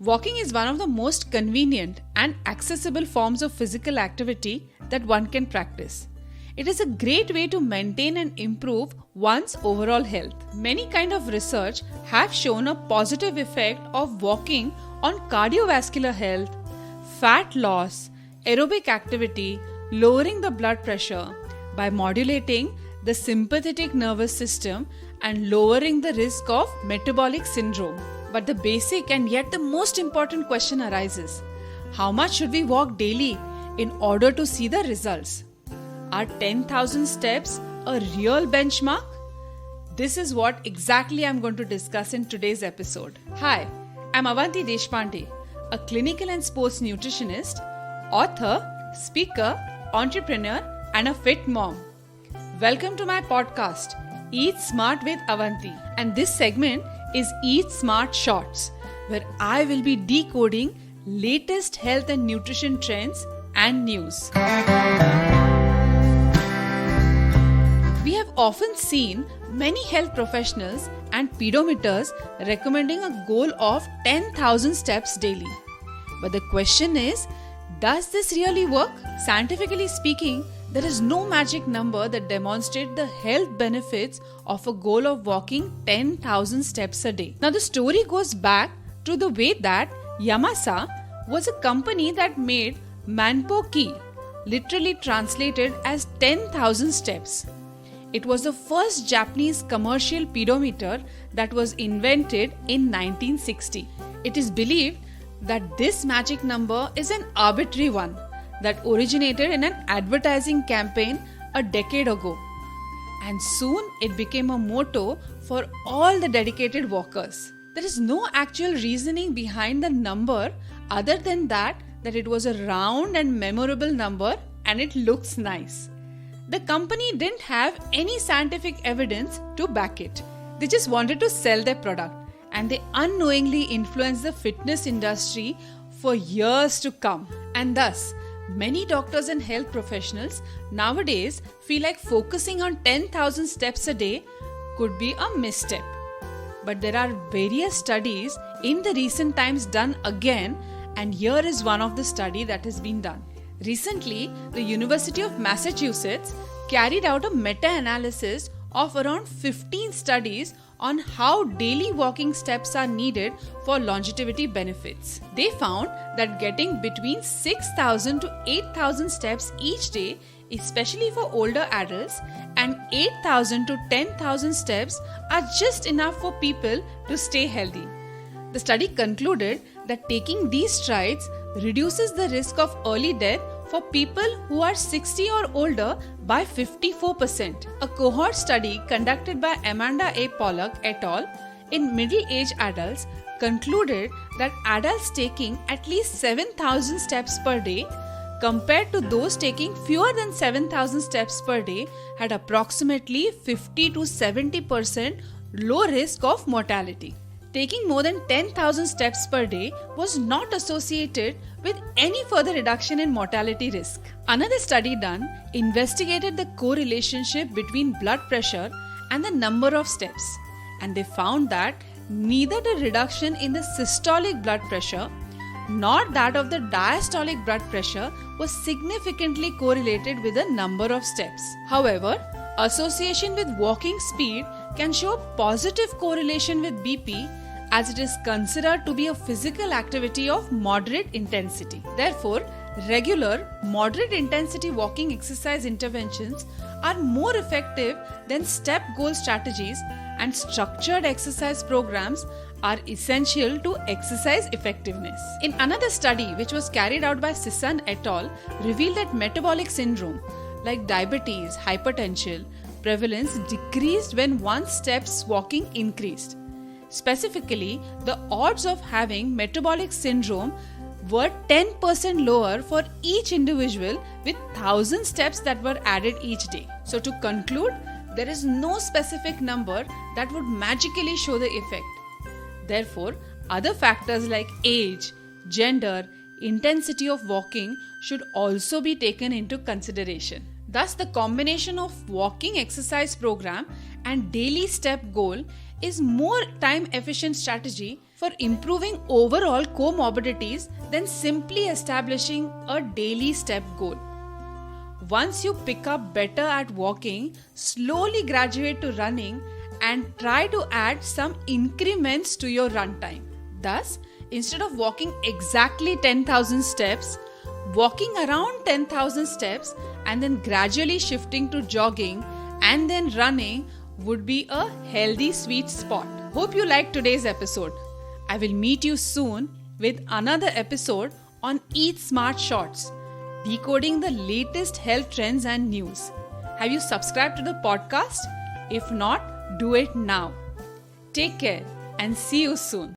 Walking is one of the most convenient and accessible forms of physical activity that one can practice. It is a great way to maintain and improve one's overall health. Many kinds of research have shown a positive effect of walking on cardiovascular health, fat loss, aerobic activity, lowering the blood pressure by modulating the sympathetic nervous system and lowering the risk of metabolic syndrome. But the basic and yet the most important question arises: how much should we walk daily in order to see the results? Are 10,000 steps a real benchmark? This is what exactly I'm going to discuss in today's episode. Hi, I'm Avanti Deshpaande, a clinical and sports nutritionist, author, speaker, entrepreneur, and a fit mom. Welcome to my podcast, Eat Smart with Avanti. And this segment is Eat Smart Shorts, where I will be decoding latest health and nutrition trends and news. We have often seen many health professionals and pedometers recommending a goal of 10,000 steps daily. But the question is, does this really work? Scientifically speaking, there is no magic number that demonstrates the health benefits of a goal of walking 10,000 steps a day. Now, the story goes back to the way that Yamasa was a company that made Manpo Ki, literally translated as 10,000 steps. It was the first Japanese commercial pedometer that was invented in 1960. It is believed that this magic number is an arbitrary one that originated in an advertising campaign a decade ago. And soon it became a motto for all the dedicated walkers. There is no actual reasoning behind the number other than that it was a round and memorable number and it looks nice. The company didn't have any scientific evidence to back it. They just wanted to sell their product, and they unknowingly influenced the fitness industry for years to come. And thus, many doctors and health professionals nowadays feel like focusing on 10,000 steps a day could be a misstep. But there are various studies in the recent times done again, and here is one of the studies that has been done. Recently, the University of Massachusetts carried out a meta-analysis of around 15 studies on how daily walking steps are needed for longevity benefits. They found that getting between 6,000 to 8,000 steps each day, especially for older adults, and 8,000 to 10,000 steps are just enough for people to stay healthy. The study concluded that taking these strides reduces the risk of early death for people who are 60 or older by 54%. A cohort study conducted by Amanda A. Pollock et al. In middle-aged adults concluded that adults taking at least 7,000 steps per day compared to those taking fewer than 7,000 steps per day had approximately 50 to 70% low risk of mortality. Taking more than 10,000 steps per day was not associated with any further reduction in mortality risk. Another study done investigated the correlationship between blood pressure and the number of steps, and they found that neither the reduction in the systolic blood pressure nor that of the diastolic blood pressure was significantly correlated with the number of steps. However, association with walking speed can show a positive correlation with BP, as it is considered to be a physical activity of moderate intensity. Therefore, regular, moderate intensity walking exercise interventions are more effective than step goal strategies, and structured exercise programs are essential to exercise effectiveness. In another study, which was carried out by Sisson et al., revealed that metabolic syndrome like diabetes, hypertension, prevalence decreased when one step's walking increased. Specifically, the odds of having metabolic syndrome were 10% lower for each individual with 1,000 steps that were added each day. So to conclude, there is no specific number that would magically show the effect. Therefore, other factors like age, gender, intensity of walking should also be taken into consideration. Thus, the combination of walking exercise program and daily step goal is more time efficient strategy for improving overall comorbidities than simply establishing a daily step goal. Once you pick up better at walking, slowly graduate to running and try to add some increments to your run time. Thus, instead of walking exactly 10,000 steps, walking around 10,000 steps and then gradually shifting to jogging and then running would be a healthy sweet spot. Hope you liked today's episode. I will meet you soon with another episode on Eat Smart Shorts, decoding the latest health trends and news. Have you subscribed to the podcast? If not, do it now. Take care and see you soon.